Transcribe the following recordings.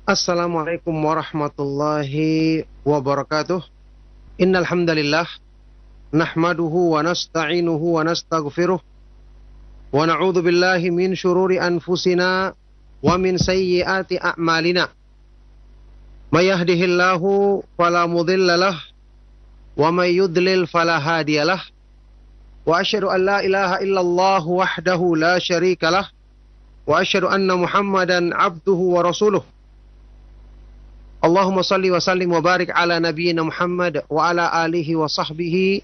Assalamualaikum warahmatullahi wabarakatuh. Innal hamdalillah nahmaduhu wa nasta'inuhu wa nastaghfiruh wa na'udzu billahi min syururi anfusina wa min sayyiati a'malina. May yahdihillahu fala mudilla lah wa may yudlil fala hadiyalah. Wa asyhadu an la ilaha illallah wahdahu la syarikalah wa asyhadu anna Muhammadan abduhu wa rasuluh. Allahumma salli wa sallim wa barik ala nabiyyina Muhammad wa ala alihi wa sahbihi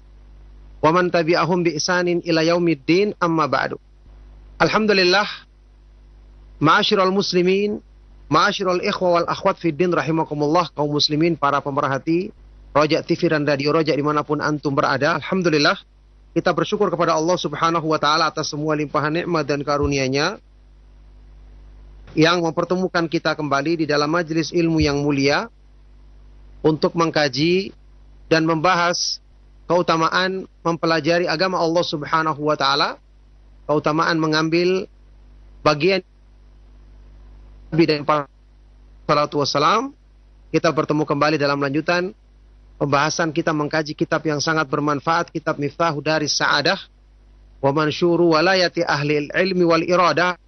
wa man tabi'ahum bi ihsanin ila yaumiddin, amma ba'du. Alhamdulillah, ma'asyiral muslimin, ma'asyiral ikhwa wal akhwat fid din rahimakumullah, kaum muslimin, para pemerhati Roja TV dan Radio Roja dimanapun antum berada. Alhamdulillah, kita bersyukur kepada Allah subhanahu wa ta'ala atas semua limpahan nikmat dan karunia-Nya yang mempertemukan kita kembali di dalam majelis ilmu yang mulia untuk mengkaji dan membahas keutamaan mempelajari agama Allah subhanahu wa ta'ala, keutamaan mengambil bagian Nabi dan para salatu wassalam. Kita bertemu kembali dalam lanjutan pembahasan kita mengkaji kitab yang sangat bermanfaat, kitab Miftahu Daris Sa'adah wa Mansyuru Walayati Ahli Ilmi wal Iradah,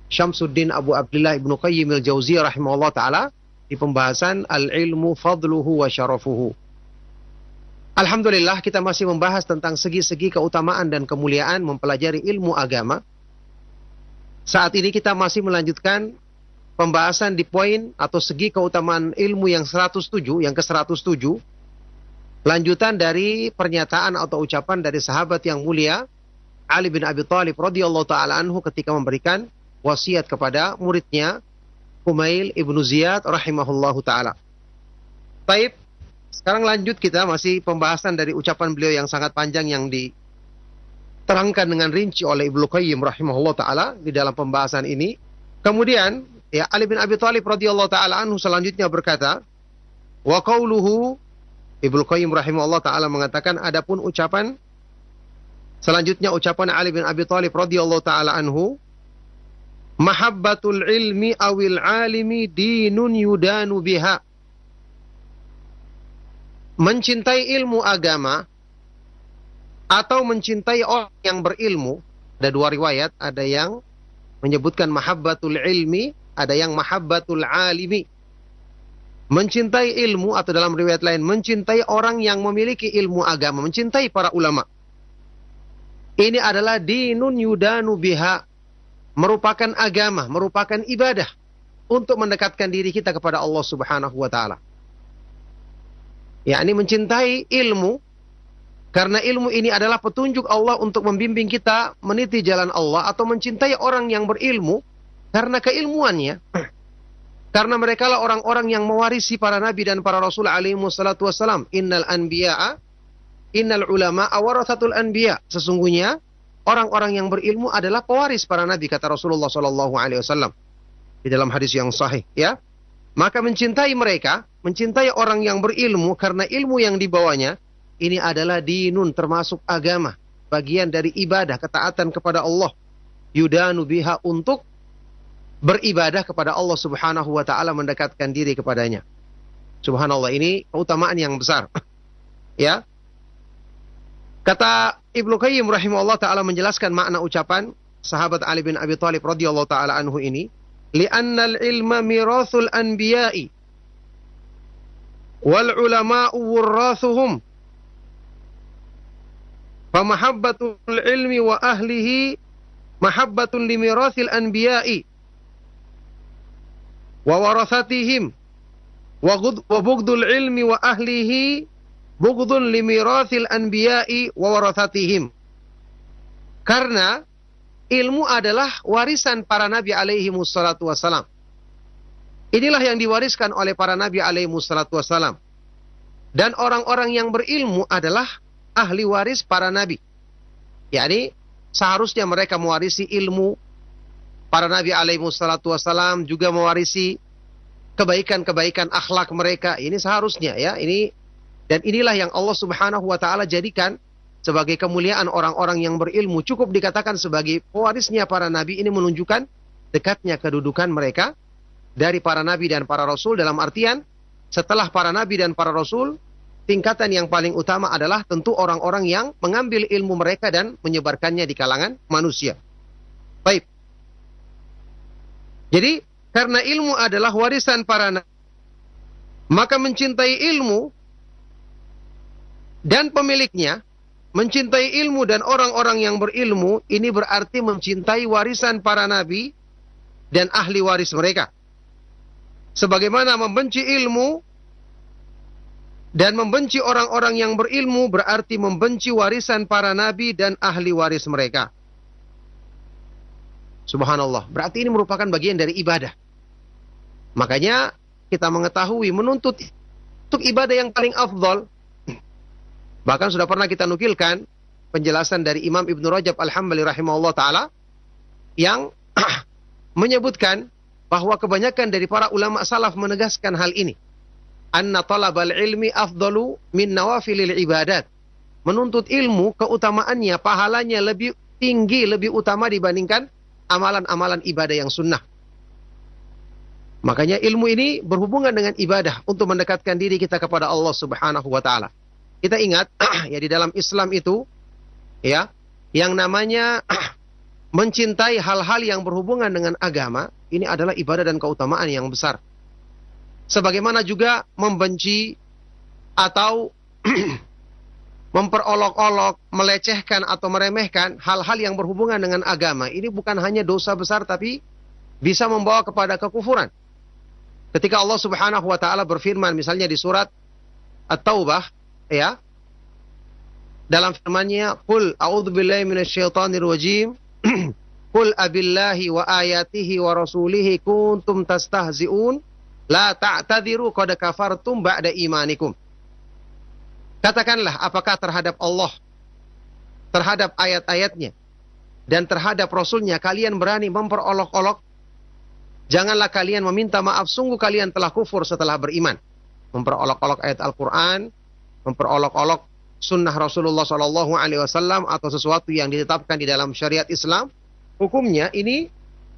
Syamsuddin Abu Abdullah Ibnu Qayyim al-Jauziyah rahimahullah ta'ala, di pembahasan Al-Ilmu Fadluhu wa Syarafuhu. Alhamdulillah, kita masih membahas tentang segi-segi keutamaan dan kemuliaan mempelajari ilmu agama. Saat ini kita masih melanjutkan pembahasan di poin atau segi keutamaan ilmu yang 107, yang ke-107. Lanjutan dari pernyataan atau ucapan dari sahabat yang mulia Ali bin Abi Thalib radhiyallahu ta'ala anhu ketika memberikan wasiat kepada muridnya Humail ibnu Ziyad rahimahullahu ta'ala. Baik, sekarang lanjut kita masih pembahasan dari ucapan beliau yang sangat panjang yang diterangkan dengan rinci oleh Ibnu Qayyim rahimahullahu ta'ala di dalam pembahasan ini. Kemudian ya, Ali bin Abi Thalib radhiyallahu ta'ala anhu selanjutnya berkata, wa qauluhu, Ibnu Qayyim rahimahullahu ta'ala mengatakan, adapun ucapan selanjutnya, ucapan Ali bin Abi Thalib radhiyallahu ta'ala anhu, mahabbatul ilmi awil alimi dinun yudanu biha. Mencintai ilmu agama atau mencintai orang yang berilmu. Ada dua riwayat, ada yang menyebutkan mahabbatul ilmi, ada yang mahabbatul alimi. Mencintai ilmu, atau dalam riwayat lain mencintai orang yang memiliki ilmu agama, mencintai para ulama. Ini adalah dinun yudanu biha, merupakan agama, merupakan ibadah untuk mendekatkan diri kita kepada Allah subhanahu wa ta'ala. Ya, ini mencintai ilmu, karena ilmu ini adalah petunjuk Allah untuk membimbing kita meniti jalan Allah, atau mencintai orang yang berilmu karena keilmuannya. Karena mereka lah orang-orang yang mewarisi para nabi dan para rasul alaihi wassalatu wassalam. Innal ulama warathatul anbiya. Sesungguhnya orang-orang yang berilmu adalah pewaris para nabi, kata Rasulullah sallallahu alaihi wasallam di dalam hadis yang sahih, ya. Maka mencintai mereka, mencintai orang yang berilmu karena ilmu yang dibawanya, ini adalah dinun, termasuk agama, bagian dari ibadah, ketaatan kepada Allah. Yudanu biha, untuk beribadah kepada Allah subhanahu wa ta'ala, mendekatkan diri kepadanya. Subhanallah, ini keutamaan yang besar. Ya. Kata Ibnu Qayyim rahimahullah ta'ala menjelaskan makna ucapan sahabat Ali bin Abi Thalib radhiyallahu ta'ala anhu ini, li'annal ilma mirathul anbiya'i wal ulama'u wurrathuhum, famahabbatul ilmi wa ahlihi mahabbatun limirathil anbiya'i wa warathatihim, wa bughdul ilmi wa ahlihi bughdun limirathil anbiya'i wa warathatihim. Karena ilmu adalah warisan para nabi alaihi wassalatu wassalam. Inilah yang diwariskan oleh para nabi alaihi wassalatu wassalam. Dan orang-orang yang berilmu adalah ahli waris para nabi. Yani seharusnya mereka mewarisi ilmu. Para nabi alaihi wassalatu wassalam juga mewarisi kebaikan-kebaikan akhlak mereka. Ini seharusnya, ya. Dan inilah yang Allah subhanahu wa ta'ala jadikan sebagai kemuliaan orang-orang yang berilmu. Cukup dikatakan sebagai pewarisnya para nabi. Ini menunjukkan dekatnya kedudukan mereka dari para nabi dan para rasul, dalam artian setelah para nabi dan para rasul, tingkatan yang paling utama adalah tentu orang-orang yang mengambil ilmu mereka dan menyebarkannya di kalangan manusia. Baik. Jadi, karena ilmu adalah warisan para nabi, maka mencintai ilmu dan pemiliknya, mencintai ilmu dan orang-orang yang berilmu, ini berarti mencintai warisan para nabi dan ahli waris mereka. Sebagaimana membenci ilmu dan membenci orang-orang yang berilmu berarti membenci warisan para nabi dan ahli waris mereka. Subhanallah, berarti ini merupakan bagian dari ibadah. Makanya kita mengetahui menuntut untuk ibadah yang paling afdal. Bahkan sudah pernah kita nukilkan penjelasan dari Imam Ibn Rajab Al-Hambali rahimahullah ta'ala yang menyebutkan bahwa kebanyakan dari para ulama salaf menegaskan hal ini. Anna talabal ilmi afdalu min nawafilil ibadat. Menuntut ilmu, keutamaannya, pahalanya lebih tinggi, lebih utama dibandingkan amalan-amalan ibadah yang sunnah. Makanya ilmu ini berhubungan dengan ibadah untuk mendekatkan diri kita kepada Allah Subhanahu wa taala. Kita ingat ya, di dalam Islam itu ya, yang namanya mencintai hal-hal yang berhubungan dengan agama, ini adalah ibadah dan keutamaan yang besar. Sebagaimana juga membenci atau memperolok-olok, melecehkan atau meremehkan hal-hal yang berhubungan dengan agama. Ini bukan hanya dosa besar, tapi bisa membawa kepada kekufuran. Ketika Allah Subhanahu wa taala berfirman misalnya di surat At-Taubah ya, dalam firman-Nya, "Qul a'udzubillahi minasyaitonir rajim. Qul abillahi wa ayatihi wa rasulihi kuntum tastahzi'un la ta'tadiru qad kafartum ba'da imanikum." Katakanlah, apakah terhadap Allah, terhadap ayat-ayatnya dan terhadap Rasulnya kalian berani memperolok-olok? Janganlah kalian meminta maaf, sungguh kalian telah kufur setelah beriman. Memperolok-olok ayat Al-Quran, memperolok-olok sunnah Rasulullah SAW atau sesuatu yang ditetapkan di dalam syariat Islam, hukumnya ini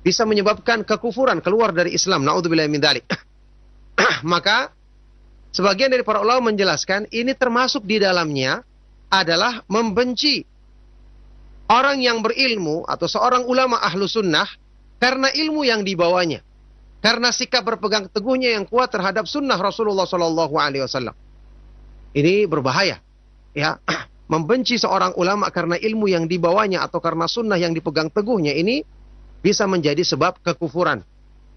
bisa menyebabkan kekufuran, keluar dari Islam. Na'udzubillahi min dzalik. Maka sebagian dari para ulama menjelaskan ini termasuk di dalamnya adalah membenci orang yang berilmu atau seorang ulama ahlu sunnah karena ilmu yang dibawanya, karena sikap berpegang teguhnya yang kuat terhadap sunnah Rasulullah SAW. Ini berbahaya, ya. Membenci seorang ulama karena ilmu yang dibawanya atau karena sunnah yang dipegang teguhnya, ini bisa menjadi sebab kekufuran.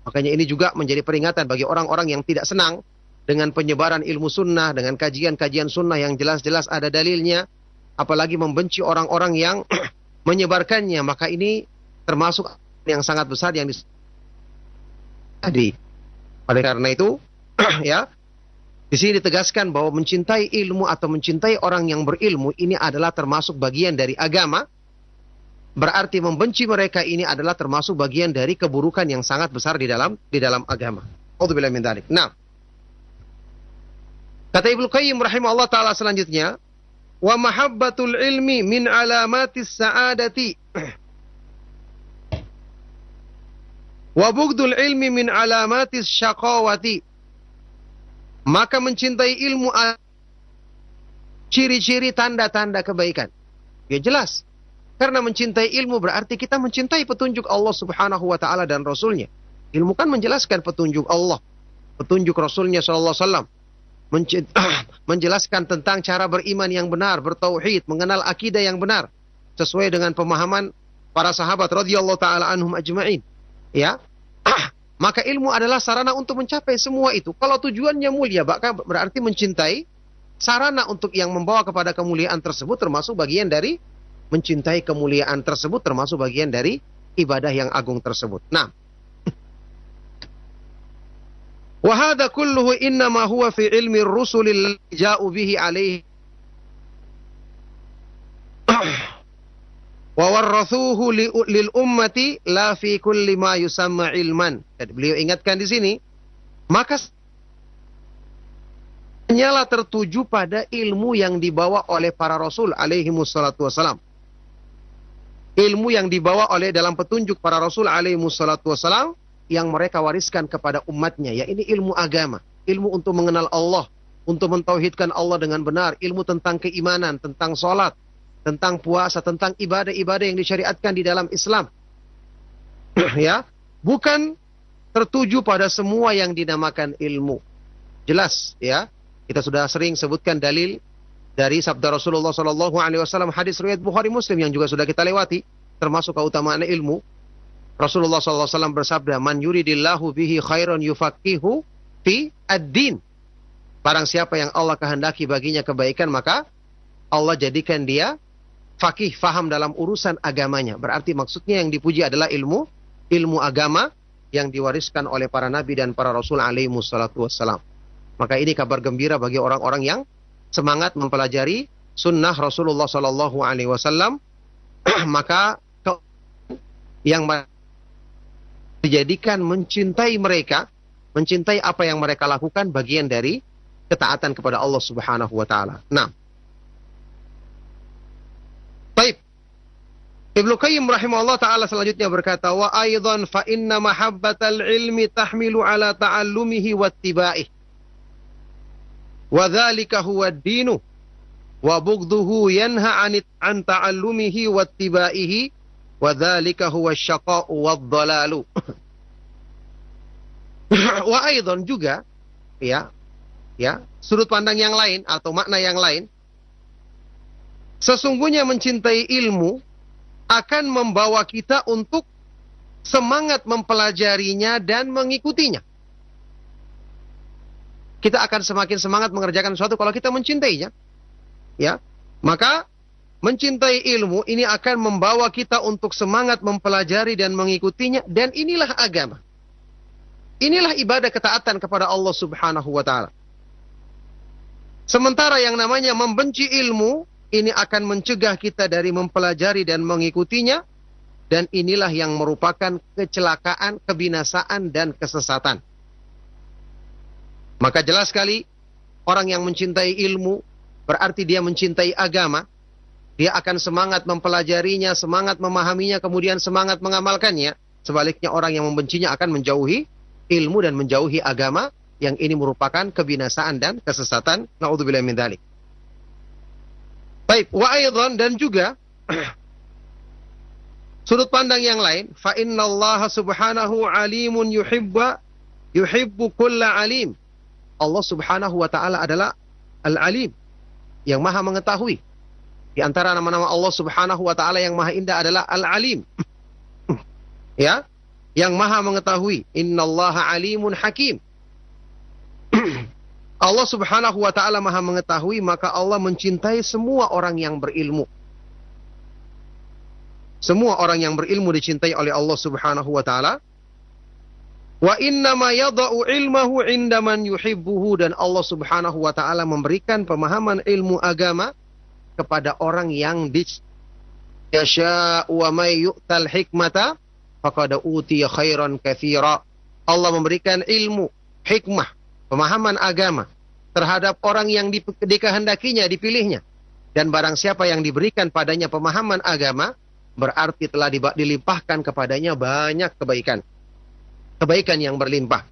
Makanya ini juga menjadi peringatan bagi orang-orang yang tidak senang dengan penyebaran ilmu sunnah, dengan kajian-kajian sunnah yang jelas-jelas ada dalilnya, apalagi membenci orang-orang yang menyebarkannya. Maka ini termasuk yang sangat besar yang tadi. Oleh karena itu, ya, di sini ditegaskan bahwa mencintai ilmu atau mencintai orang yang berilmu ini adalah termasuk bagian dari agama. Berarti membenci mereka ini adalah termasuk bagian dari keburukan yang sangat besar di dalam agama. A'udzubillahi min dzalik. Nah, kata Ibnu Qayyim rahimahullah taala selanjutnya, wa mahabbatul ilmi min alamatis sa'adati wa bughdul ilmi min alamatis syaqawati. Maka mencintai ilmu ciri-ciri tanda-tanda kebaikan. Ya jelas. Karena mencintai ilmu berarti kita mencintai petunjuk Allah Subhanahu wa taala dan Rasulnya. Ilmu kan menjelaskan petunjuk Allah, petunjuk Rasulnya sallallahu alaihi wasallam. Menjelaskan tentang cara beriman yang benar, bertauhid, mengenal akidah yang benar sesuai dengan pemahaman para sahabat radhiyallahu taala anhum ajma'in. Ya. Maka ilmu adalah sarana untuk mencapai semua itu. Kalau tujuannya mulia, maka berarti mencintai sarana untuk yang membawa kepada kemuliaan tersebut termasuk bagian dari mencintai kemuliaan tersebut, termasuk bagian dari ibadah yang agung tersebut. Nah, wa hadza kulluhu innama huwa fi ilmi ar-rusul ja'u bihi alaihi wa warathuhu lil ummati la fi kulli ma yusamma ilman. Jadi beliau ingatkan di sini, maka hanyalah tertuju pada ilmu yang dibawa oleh para rasul alaihi wassalatu wassalam. Ilmu yang dibawa oleh dalam petunjuk para rasul alaihi wassalatu wassalam yang mereka wariskan kepada umatnya, ya ini ilmu agama, ilmu untuk mengenal Allah, untuk mentauhidkan Allah dengan benar, ilmu tentang keimanan, tentang sholat, tentang puasa, tentang ibadah-ibadah yang disyariatkan di dalam Islam. Ya, bukan tertuju pada semua yang dinamakan ilmu. Jelas, ya. Kita sudah sering sebutkan dalil dari sabda Rasulullah SAW, hadis riwayat Bukhari Muslim yang juga sudah kita lewati, termasuk keutamaan ilmu. Rasulullah SAW bersabda, "Man yuridillahu bihi khairan yufaqihu fi ad-din." Barang siapa yang Allah kehendaki baginya kebaikan, maka Allah jadikan dia faqih, faham dalam urusan agamanya. Berarti maksudnya yang dipuji adalah ilmu agama yang diwariskan oleh para nabi dan para rasul alaihi wassalatu wassalam. Maka ini kabar gembira bagi orang-orang yang semangat mempelajari sunnah Rasulullah sallallahu alaihi wasallam. Maka yang dijadikan mencintai mereka, mencintai apa yang mereka lakukan, bagian dari ketaatan kepada Allah Subhanahu wa taala. Nah, baik. Ibnu Qayyim rahimahullah taala selanjutnya berkata, wa aidan fa inna mahabbatal ilmi tahmilu ala ta'allumihi wattiba'ih. Wa dzalika huwa ad-dinu wa bughdhuhu yanha an ta'allumihi wattiba'ihi wa dzalika huwa asy-syaqa'u wad-dhalalu. Wa aidan juga, ya, sudut pandang yang lain atau makna yang lain, sesungguhnya mencintai ilmu akan membawa kita untuk semangat mempelajarinya dan mengikutinya. Kita akan semakin semangat mengerjakan sesuatu kalau kita mencintainya. Ya, maka mencintai ilmu ini akan membawa kita untuk semangat mempelajari dan mengikutinya, dan inilah agama. Inilah ibadah ketaatan kepada Allah Subhanahu wa taala. Sementara yang namanya membenci ilmu ini akan mencegah kita dari mempelajari dan mengikutinya, dan inilah yang merupakan kecelakaan, kebinasaan, dan kesesatan. Maka jelas sekali, orang yang mencintai ilmu, berarti dia mencintai agama, dia akan semangat mempelajarinya, semangat memahaminya, kemudian semangat mengamalkannya. Sebaliknya orang yang membencinya akan menjauhi ilmu dan menjauhi agama, yang ini merupakan kebinasaan dan kesesatan. Na'udzubillah min dzalik. Baik, wa aidan, dan juga sudut pandang yang lain, fa innallaha subhanahu alimun yuhibbu kulla alim. Allah Subhanahu wa taala adalah Al-Alim, yang Maha mengetahui. Di antara nama-nama Allah Subhanahu wa taala yang Maha indah adalah Al-Alim. Ya, yang Maha mengetahui. Innallaha alimun hakim. Allah Subhanahu wa taala Maha mengetahui, maka Allah mencintai semua orang yang berilmu. Semua orang yang berilmu dicintai oleh Allah Subhanahu wa taala. Wa innama yada'u ilmahu indaman yuhibbuhu, dan Allah Subhanahu wa taala memberikan pemahaman ilmu agama kepada orang yang yasha wa may yu'tal hikmata faqad utiya khairan katsira. Allah memberikan ilmu, hikmah, pemahaman agama terhadap orang yang dikehendakinya, dipilihnya. Dan barang siapa yang diberikan padanya pemahaman agama, berarti telah dilimpahkan kepadanya banyak kebaikan. Kebaikan yang berlimpah.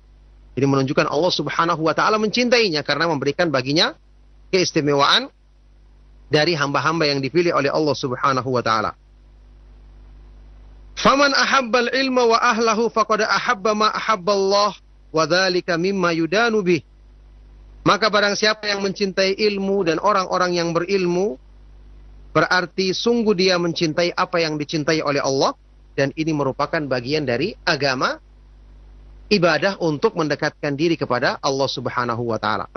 Jadi menunjukkan Allah Subhanahu wa taala mencintainya karena memberikan baginya keistimewaan dari hamba-hamba yang dipilih oleh Allah Subhanahu wa taala. Faman ahabbal ilma wa ahlahu faqad ahabba ma ahabballah wa dzalika mimma yudanu bih. Maka barang siapa yang mencintai ilmu dan orang-orang yang berilmu, berarti sungguh dia mencintai apa yang dicintai oleh Allah, dan ini merupakan bagian dari agama, ibadah untuk mendekatkan diri kepada Allah Subhanahu wa taala.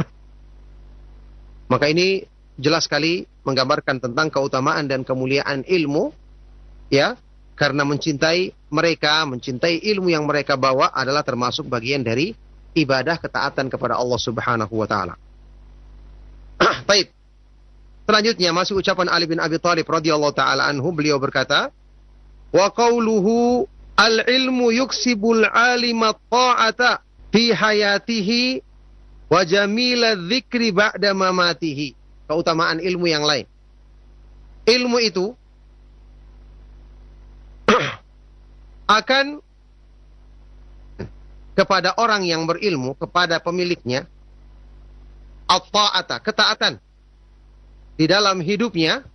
Maka ini jelas sekali menggambarkan tentang keutamaan dan kemuliaan ilmu, ya, karena mencintai mereka, mencintai ilmu yang mereka bawa adalah termasuk bagian dari ibadah ketaatan kepada Allah Subhanahu wa taala. Baik. Selanjutnya masih ucapan Ali bin Abi Thalib radhiyallahu taala anhu, beliau berkata, wa qauluhu al-ilmu yuksibul alima ta'ata fi hayatihi wa jamila dzikri ba'da mamatihi. Keutamaan ilmu yang lain. Ilmu itu akan kepada orang yang berilmu, kepada pemiliknya, at-ta'ata, ketaatan di dalam hidupnya,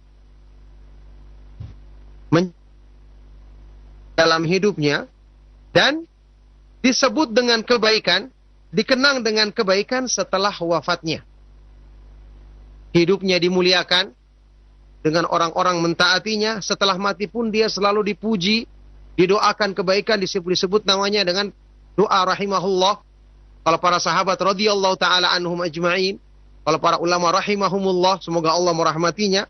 dalam hidupnya, dan disebut dengan kebaikan, dikenang dengan kebaikan setelah wafatnya. Hidupnya dimuliakan dengan orang-orang mentaatinya, setelah mati pun dia selalu dipuji, didoakan kebaikan, disebut namanya dengan doa rahimahullah. Kalau para sahabat radhiyallahu taala anhum ajma'in, kalau para ulama rahimahumullah, semoga Allah merahmatinya,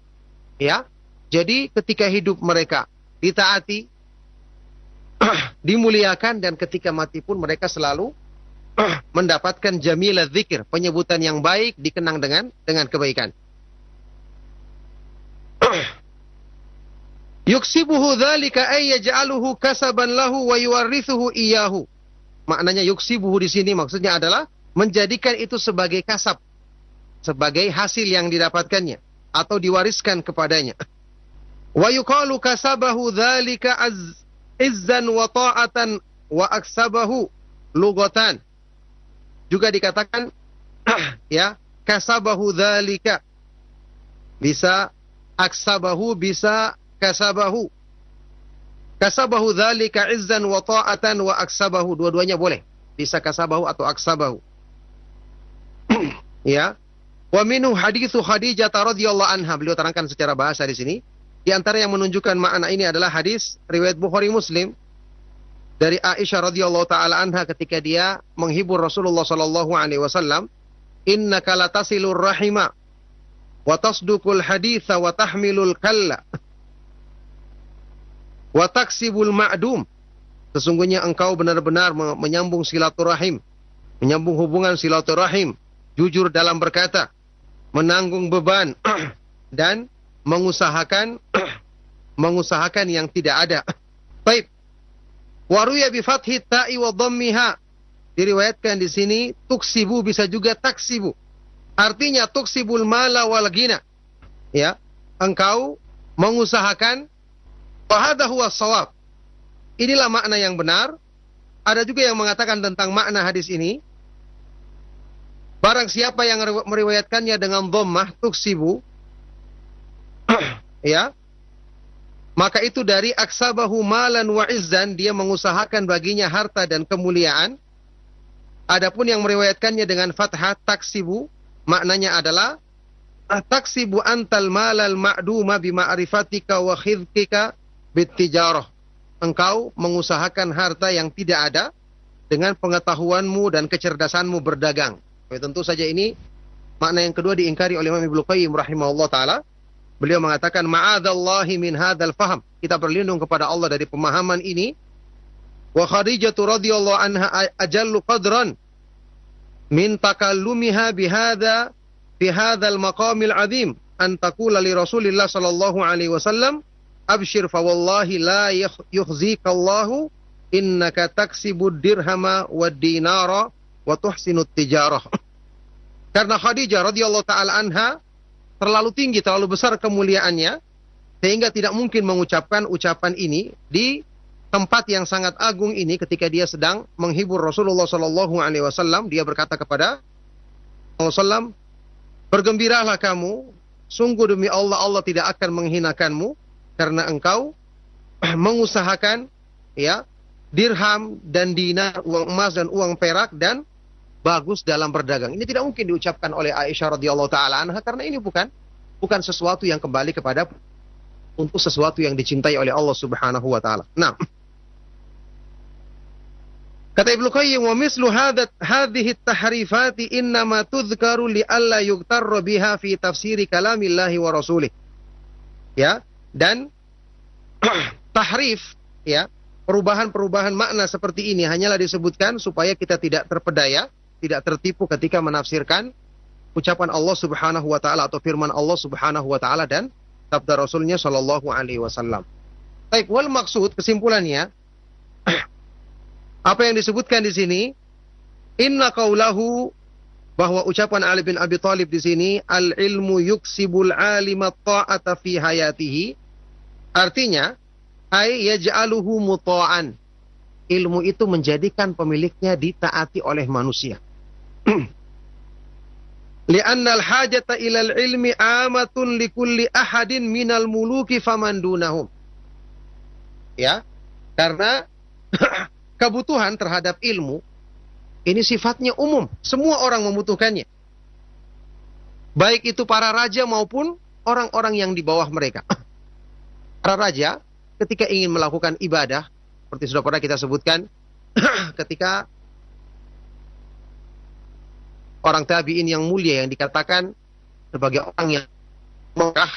ya. Jadi ketika hidup mereka ditaati, dimuliakan, dan ketika mati pun mereka selalu mendapatkan jamilah dzikir, penyebutan yang baik, dikenang dengan kebaikan. Yuksibuhu dzalika ay yaj'aluhu kasaban lahu wa yuwarrithuhu iyyahu. Maknanya yuksibuhu di sini maksudnya adalah menjadikan itu sebagai kasab, sebagai hasil yang didapatkannya atau diwariskan kepadanya. Wa yuqalu kasabahu dzalika izzan wa ta'atan wa aksabahu lugatan. Juga dikatakan ya, kasabahu dzalika, bisa aksabahu, bisa kasabahu. Kasabahu dzalika izzan wa ta'atan wa aksabahu, dua-duanya boleh. Bisa kasabahu atau aksabahu. Ya. Wa minhu haditsu Khadijah radhiyallahu anha, beliau terangkan secara bahasa di sini. Di antara yang menunjukkan makna ini adalah hadis riwayat Bukhari Muslim dari Aisyah radhiyallahu taala anha ketika dia menghibur Rasulullah sallallahu alaihi wasallam, "Innaka latasilur rahima wa tasduqul haditsa wa tahmilul kalla wa taksibul ma'dum." Sesungguhnya engkau benar-benar menyambung silaturahim, menyambung hubungan silaturahim, jujur dalam berkata, menanggung beban dan mengusahakan yang tidak ada. Baik. Waruya bi fathi ta'i wa dhammiha. Diriwayatkan di sini tuksibu, bisa juga taksibu. Artinya tuksibul mala wal ghina. Ya, engkau mengusahakan, wa hadha huwa shawab. Inilah makna yang benar. Ada juga yang mengatakan tentang makna hadis ini, barang siapa yang meriwayatkannya dengan dhammah tuksibu, ya, maka itu dari aksabahu malan wa izzan, dia mengusahakan baginya harta dan kemuliaan. Adapun yang meriwayatkannya dengan fathah taksibu, maknanya adalah taksibu antal malal ma'duma bima'rifatika wa khidkika bittijarah. Engkau mengusahakan harta yang tidak ada dengan pengetahuanmu dan kecerdasanmu berdagang. Tentu saja ini makna yang kedua diingkari oleh Imam Ibnu Qayyim rahimahullah taala. Beliau mengatakan ma'adallahi min hadzal faham. Kita berlindung kepada Allah dari pemahaman ini. Wa Khadijah radhiyallahu anha ajallu qadran min takallumiha bihadza fi hadzal maqamil azim an taqula li Rasulillah sallallahu alaihi wasallam abshir fa wallahi la yukhzikallahu innaka taksibud dirhama wad dinara wa tuhsinut tijarah. Karena Khadijah radhiyallahu taala anha terlalu tinggi, terlalu besar kemuliaannya, sehingga tidak mungkin mengucapkan ucapan ini di tempat yang sangat agung ini ketika dia sedang menghibur Rasulullah sallallahu alaihi wasallam. Dia berkata kepada Rasulullah, bergembiralah kamu, sungguh demi Allah, Allah tidak akan menghinakanmu karena engkau mengusahakan, ya, dirham dan dinar, uang emas dan uang perak, dan bagus dalam berdagang. Ini tidak mungkin diucapkan oleh Aisyah radhiyallahu taala anha karena ini bukan sesuatu yang kembali kepada untuk sesuatu yang dicintai oleh Allah Subhanahu wa taala. Nah, kata Ibnu Qayyim, wa mislu hadhihi at-tahrifati innama tudhkaru li alla yughtarra biha fi tafsiri kalamillahi wa rasulih. Ya, dan tahrif, ya, perubahan-perubahan makna seperti ini hanyalah disebutkan supaya kita tidak terpedaya, tidak tertipu ketika menafsirkan ucapan Allah Subhanahu wa taala atau firman Allah Subhanahu wa taala dan sabda Rasulnya sallallahu alaihi wasallam. Baik, wal maksud, kesimpulannya apa yang disebutkan di sini, inna qaulahu, bahwa ucapan Ali bin Abi Thalib di sini, al ilmu yuksibul alima ta'ata fi hayatihi, artinya ay yaj'aluhu muta'an, ilmu itu menjadikan pemiliknya ditaati oleh manusia. Li'anna al-hajata ilal ilmi amatun likulli ahadin minal muluki faman dunahum. Ya, karena kebutuhan terhadap ilmu ini sifatnya umum. Semua orang membutuhkannya. Baik itu para raja maupun orang-orang yang di bawah mereka. Para raja ketika ingin melakukan ibadah, seperti sudah pernah kita sebutkan, ketika orang tabi'in yang mulia yang dikatakan sebagai orang yang Mekah,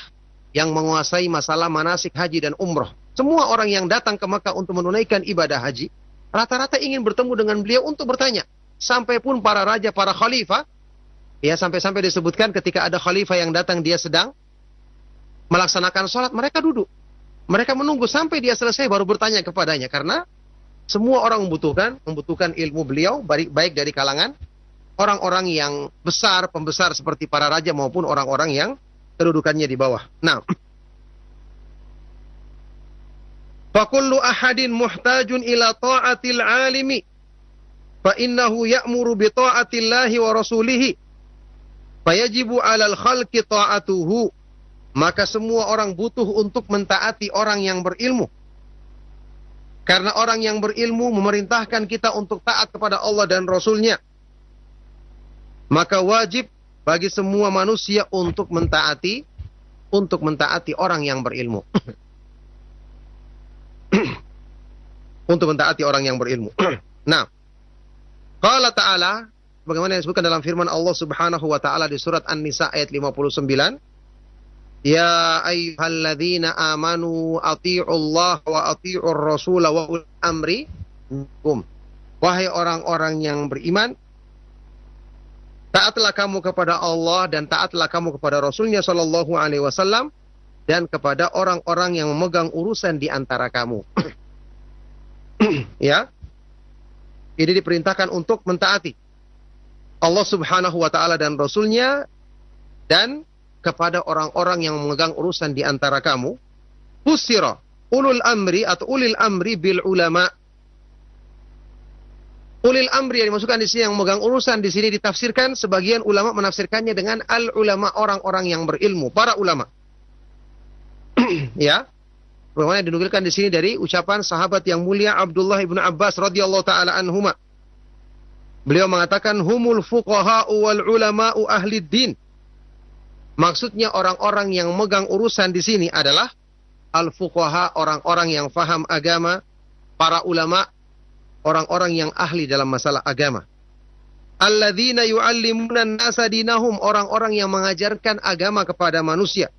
yang menguasai masalah manasik haji dan umroh. Semua orang yang datang ke Mekah untuk menunaikan ibadah haji, rata-rata ingin bertemu dengan beliau untuk bertanya. Sampai pun para raja, para khalifah, ya sampai-sampai disebutkan ketika ada khalifah yang datang, dia sedang melaksanakan sholat, mereka duduk. Mereka menunggu sampai dia selesai baru bertanya kepadanya. Karena semua orang membutuhkan ilmu beliau, baik dari kalangan orang-orang yang besar, pembesar seperti para raja maupun orang-orang yang kedudukannya di bawah. Nah, fakullu ahadin muhtajun ila ta'atil alimi fa innahu ya'muru bi ta'atillahi wa rasulihi fayajibu 'alal khalqi ta'atuhu. Maka semua orang butuh untuk mentaati orang yang berilmu. Karena orang yang berilmu memerintahkan kita untuk taat kepada Allah dan Rasulnya. Maka wajib bagi semua manusia untuk mentaati orang yang berilmu. Untuk mentaati orang yang berilmu. Nah, qala ta'ala, bagaimana yang disebutkan dalam firman Allah Subhanahu wa taala di surat An-Nisa ayat 59, ya ayyuhalladzina amanu athi'ullaha wa athi'ur rasula wa ulil amri minkum. Wahai orang-orang yang beriman, taatlah kamu kepada Allah dan taatlah kamu kepada Rasulnya Shallallahu Alaihi Wasallam dan kepada orang-orang yang memegang urusan di antara kamu. Ya, ini diperintahkan untuk mentaati Allah Subhanahu Wa Taala dan Rasulnya dan kepada orang-orang yang memegang urusan di antara kamu. Fusira ulul amri atau ulil amri bil ulama. Ulil amri yang dimasukkan di sini yang memegang urusan di sini ditafsirkan, sebagian ulama menafsirkannya dengan al ulama, orang-orang yang berilmu, para ulama. Ya, bagaimana dinukilkan di sini dari ucapan sahabat yang mulia Abdullah ibnu Abbas radhiyallahu taala anhuma. Beliau mengatakan humul fuqaha wal ulama'u ahli din. Maksudnya orang-orang yang memegang urusan di sini adalah al fuqaha, orang-orang yang faham agama, para ulama, orang-orang yang ahli dalam masalah agama. Alladzina yu'allimuna an-nasa dinahum, orang-orang yang mengajarkan agama kepada manusia.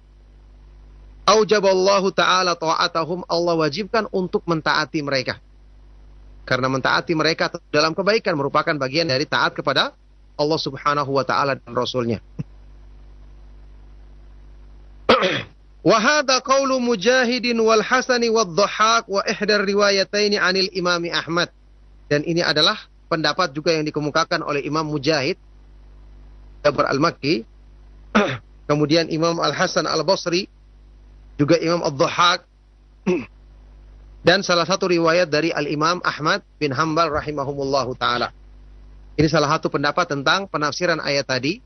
Aujaballahu ta'ala ta'atahum, Allah wajibkan untuk mentaati mereka. Karena mentaati mereka dalam kebaikan merupakan bagian dari taat kepada Allah Subhanahu wa taala dan Rasulnya. Wa hadha qaulu Mujahidin wal Hasani wad Dhahhak wa ihdar riwayataini 'anil Imam Ahmad. Dan ini adalah pendapat juga yang dikemukakan oleh Imam Mujahid Jabir al-Makki, kemudian Imam Al-Hasan Al-Basri, juga Imam Ad-Dhahhak, dan salah satu riwayat dari Al-Imam Ahmad bin Hanbal rahimahumullahu ta'ala. Ini salah satu pendapat tentang penafsiran ayat tadi.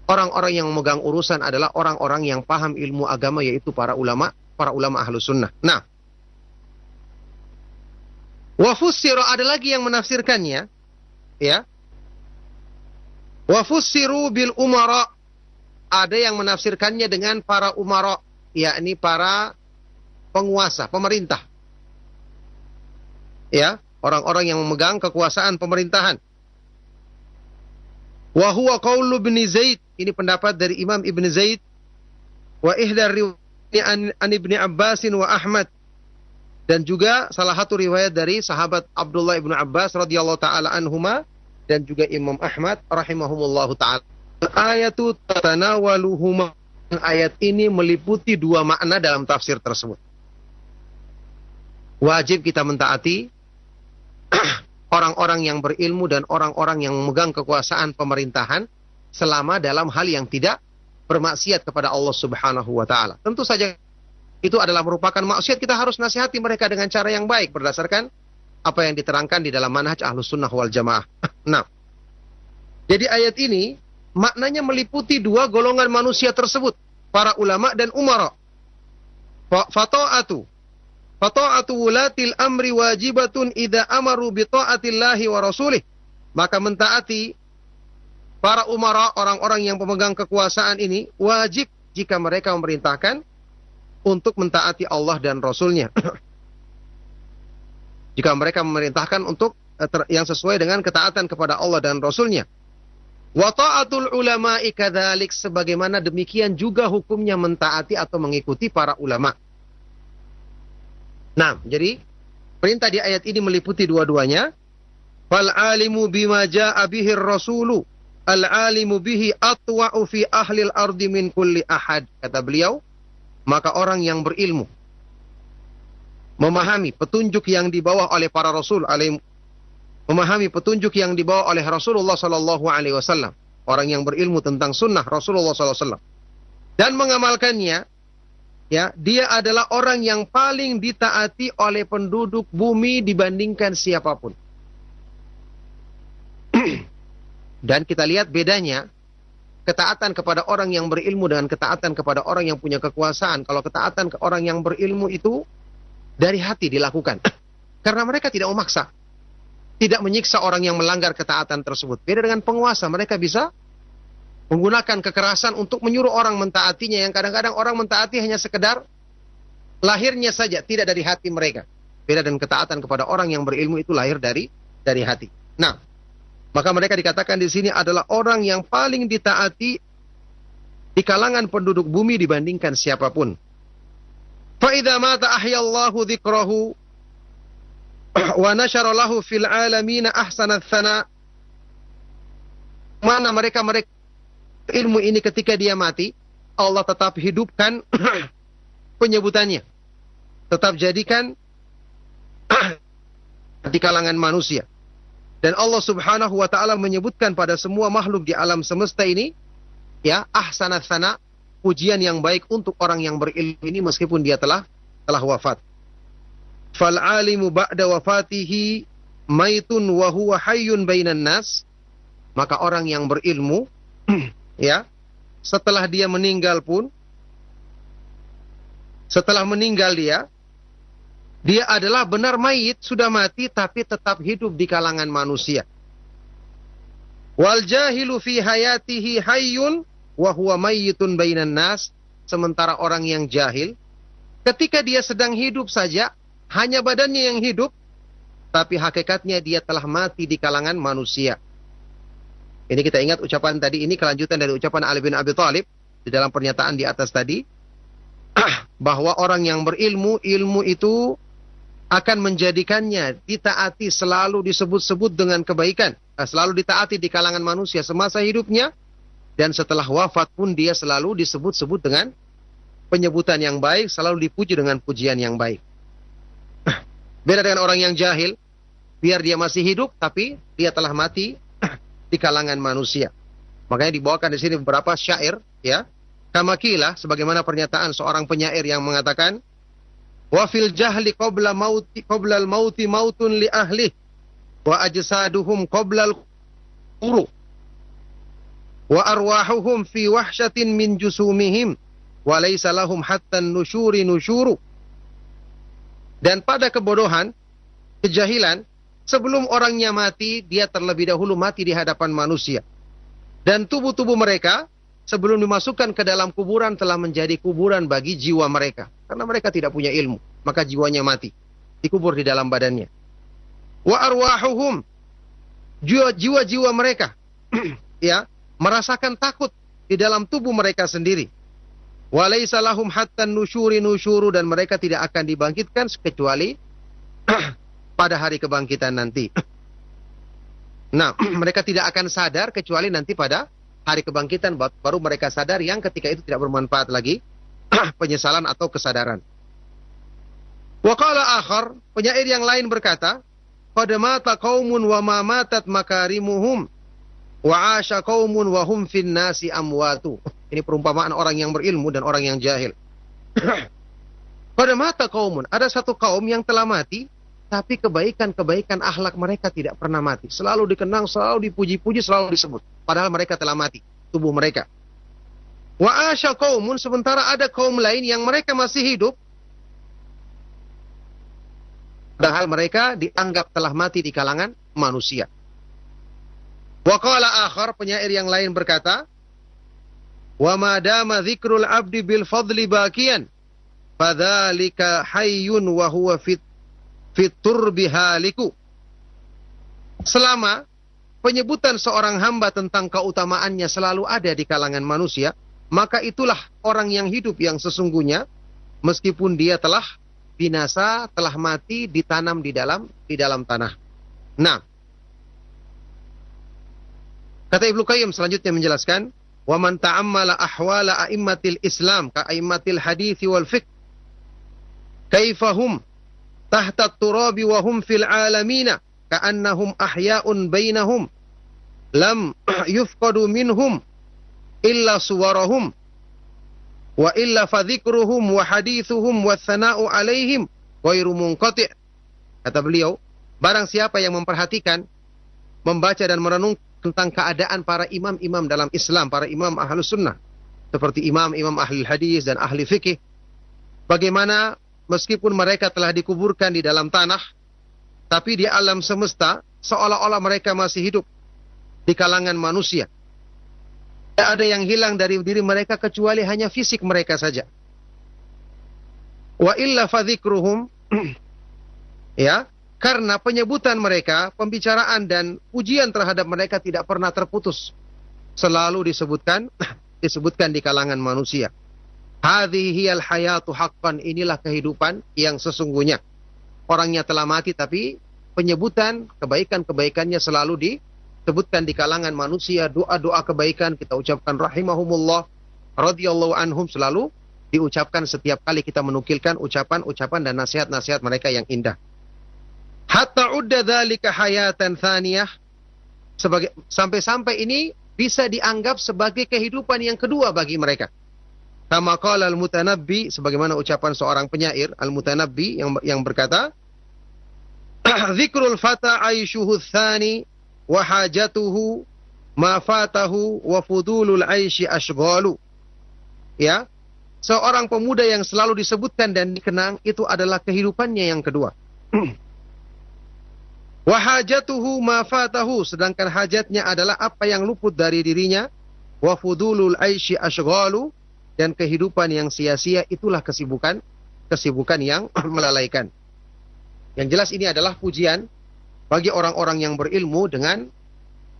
Orang-orang yang memegang urusan adalah orang-orang yang paham ilmu agama, yaitu para ulama Ahlus Sunnah. Nah, wa fussira, ada lagi yang menafsirkannya, ya. Wa fussiru bil umara, ada yang menafsirkannya dengan para umara, yakni para penguasa, pemerintah. Ya, orang-orang yang memegang kekuasaan pemerintahan. Wa huwa qaulu Ibn Zaid, ini pendapat dari Imam Ibn Zaid. Wa ihdar riwayat an Ibni Abbasin wa Ahmad, dan juga salah satu riwayat dari sahabat Abdullah ibnu Abbas radhiyallahu taala anhuma dan juga Imam Ahmad rahimahumullahu taala. Ayatu tatanawaluhuma, ayat ini meliputi dua makna dalam tafsir tersebut. Wajib kita mentaati orang-orang yang berilmu dan orang-orang yang memegang kekuasaan pemerintahan selama dalam hal yang tidak bermaksiat kepada Allah Subhanahu wa taala. Tentu saja itu adalah merupakan maksiat, kita harus nasihati mereka dengan cara yang baik berdasarkan apa yang diterangkan di dalam manhaj Ahlus Sunnah wal Jamaah. Nah, jadi ayat ini maknanya meliputi dua golongan manusia tersebut, para ulama dan umara. Fata'atu wulatil amri wajibatun idza amaru bi ta'atillahi wa rasulih. Maka mentaati para umara, orang-orang yang pemegang kekuasaan ini wajib jika mereka memerintahkan untuk mentaati Allah dan Rasulnya. Jika mereka memerintahkan untuk yang sesuai dengan ketaatan kepada Allah dan Rasulnya. Wa ta'atul ulama'i kadzalik, sebagaimana demikian juga hukumnya mentaati atau mengikuti para ulama. Nah, jadi perintah di ayat ini meliputi dua-duanya. Fal alimu bima jaa'a bihi rasulu al alimu bihi atwa'u fi ahlil ardi min kulli ahad. Kata beliau, maka orang yang berilmu memahami petunjuk yang dibawa oleh para rasul, memahami petunjuk yang dibawa oleh Rasulullah sallallahu alaihi wasallam, orang yang berilmu tentang sunnah Rasulullah sallallahu alaihi wasallam dan mengamalkannya, ya, dia adalah orang yang paling ditaati oleh penduduk bumi dibandingkan siapapun. Dan kita lihat bedanya ketaatan kepada orang yang berilmu dengan ketaatan kepada orang yang punya kekuasaan. Kalau ketaatan ke orang yang berilmu itu dari hati dilakukan. Karena mereka tidak memaksa. Tidak menyiksa orang yang melanggar ketaatan tersebut. Beda dengan penguasa, mereka bisa menggunakan kekerasan untuk menyuruh orang mentaatinya, yang kadang-kadang orang mentaati hanya sekedar lahirnya saja, tidak dari hati mereka. Beda dengan ketaatan kepada orang yang berilmu, itu lahir dari hati. Nah, maka mereka dikatakan di sini adalah orang yang paling ditaati di kalangan penduduk bumi dibandingkan siapapun. فَإِذَا مَاتَ أَحْيَا اللَّهُ ذِكْرَهُ وَنَشَرَ لَهُ فِي الْعَالَمِينَ أَحْسَنَ الثَّنَاءِ. Mana mereka ilmu ini ketika dia mati, Allah tetap hidupkan penyebutannya. Tetap jadikan di kalangan manusia. Dan Allah Subhanahu wa taala menyebutkan pada semua makhluk di alam semesta ini, ya, ahsanats sana, pujian yang baik untuk orang yang berilmu ini meskipun dia telah wafat. Fal alimu ba'da wafatihi maitun wa huwa hayyun bainan nas. Maka orang yang berilmu ya, setelah dia meninggal pun, setelah meninggal dia adalah benar mayit, sudah mati tapi tetap hidup di kalangan manusia. Wal jahilu fi hayatihi hayyun wa huwa mayyitun bainan nas. Sementara orang yang jahil, ketika dia sedang hidup saja, hanya badannya yang hidup, tapi hakikatnya dia telah mati di kalangan manusia. Ini kita ingat ucapan tadi, ini kelanjutan dari ucapan Ali bin Abi Thalib di dalam pernyataan di atas tadi, bahwa orang yang berilmu, ilmu itu akan menjadikannya ditaati, selalu disebut-sebut dengan kebaikan, selalu ditaati di kalangan manusia semasa hidupnya, dan setelah wafat pun dia selalu disebut-sebut dengan penyebutan yang baik, selalu dipuji dengan pujian yang baik. Beda dengan orang yang jahil, biar dia masih hidup tapi dia telah mati di kalangan manusia. Makanya dibawakan di sini beberapa syair, ya. Kamakilah, sebagaimana pernyataan seorang penyair yang mengatakan, wa fil jahli qabla al-mauti mautun li ahli wa ajsaduhum qabla al-quru wa arwahuhum fi wahsyatin min jusumihim wa laysa lahum hatta nusyuri nusyuru. Dan pada kebodohan, kejahilan, sebelum orangnya mati, dia terlebih dahulu mati di hadapan manusia. Dan tubuh-tubuh mereka sebelum dimasukkan ke dalam kuburan telah menjadi kuburan bagi jiwa mereka. Karena mereka tidak punya ilmu, maka jiwanya mati, dikubur di dalam badannya. Wa arwahuhum, jiwa-jiwa mereka ya, merasakan takut di dalam tubuh mereka sendiri. Wa laisa lahum hatta nusyuri nusyuru, dan mereka tidak akan dibangkitkan kecuali pada hari kebangkitan nanti. Nah, mereka tidak akan sadar kecuali nanti pada hari kebangkitan baru mereka sadar, yang ketika itu tidak bermanfaat lagi penyesalan atau kesadaran. Wa qala akhar, penyair yang lain berkata, qad mata qaumun wa ma matat makarimuhum wa 'asha qaumun wa hum fin nasi amwatu. Ini perumpamaan orang yang berilmu dan orang yang jahil. Qad mata qaumun, ada satu kaum yang telah mati tapi kebaikan-kebaikan akhlak mereka tidak pernah mati. Selalu dikenang, selalu dipuji-puji, selalu disebut. Padahal mereka telah mati, tubuh mereka. Wa asya qaumun, sementara ada kaum lain yang mereka masih hidup, padahal mereka dianggap telah mati di kalangan manusia. Wa qala akhar, penyair yang lain berkata, wa ma dama dzikrul abdi bil fadli bakian, fadzalika hayyun wa huwa fit turbi haliku. Selama penyebutan seorang hamba tentang keutamaannya selalu ada di kalangan manusia, maka itulah orang yang hidup yang sesungguhnya, meskipun dia telah binasa, telah mati, ditanam di dalam tanah. Nah, kata Ibnu Qayyim selanjutnya menjelaskan, wa man ta'ammala ahwala a'immatil Islam ka a'immatil hadits wal fiqh kaifahum tahta at-turabi wa hum fil alamina ka'annahum ahya'un bainahum lam yufqadu minhum illa suwarahum wa illa fadhikruhum wa hadithuhum wa thana'u alaihim ghairu munqati'. Kata beliau, barang siapa yang memperhatikan, membaca dan merenung tentang keadaan para imam-imam dalam Islam, para imam ahlus sunnah, seperti imam-imam ahli hadis dan ahli fikih, bagaimana meskipun mereka telah dikuburkan di dalam tanah, tapi di alam semesta seolah-olah mereka masih hidup di kalangan manusia. Tidak ada yang hilang dari diri mereka kecuali hanya fisik mereka saja. Wa illa fadzikruhum, ya, karena penyebutan mereka, pembicaraan dan pujian terhadap mereka tidak pernah terputus. Selalu disebutkan di kalangan manusia. Hadhihi hiyal hayatu haqqan, inilah kehidupan yang sesungguhnya. Orangnya telah mati tapi penyebutan kebaikan-kebaikannya selalu disebutkan di kalangan manusia. Doa-doa kebaikan kita ucapkan rahimahumullah, radhiyallahu anhum, selalu diucapkan setiap kali kita menukilkan ucapan-ucapan dan nasihat-nasihat mereka yang indah. Hatta udda dzalika hayatan thaniyah, sampai-sampai ini bisa dianggap sebagai kehidupan yang kedua bagi mereka. Kama qala al-Mutanabbi, sebagaimana ucapan seorang penyair al-Mutanabbi yang berkata, dzikrul fata aishuhu tsani wa hajatuhu ma fatahu wa fudulul aishi ashghalu. Ya, seorang pemuda yang selalu disebutkan dan dikenang itu adalah kehidupannya yang kedua. Wa hajatuhu ma fatahu, sedangkan hajatnya adalah apa yang luput dari dirinya. Wa fudulul aishi ashghalu, dan kehidupan yang sia-sia itulah kesibukan yang melalaikan. Yang jelas ini adalah pujian bagi orang-orang yang berilmu, dengan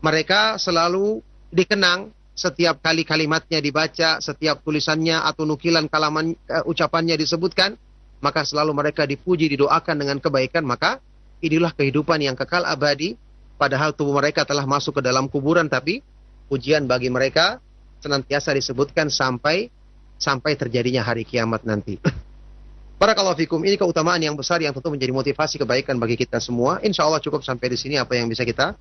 mereka selalu dikenang setiap kali kalimatnya dibaca, setiap tulisannya atau nukilan kalaman ucapannya disebutkan, maka selalu mereka dipuji, didoakan dengan kebaikan. Maka inilah kehidupan yang kekal abadi, padahal tubuh mereka telah masuk ke dalam kuburan, tapi pujian bagi mereka senantiasa disebutkan sampai terjadinya hari kiamat nanti. Barakallahu fikum, ini keutamaan yang besar yang tentu menjadi motivasi kebaikan bagi kita semua. Insya Allah cukup sampai di sini apa yang bisa kita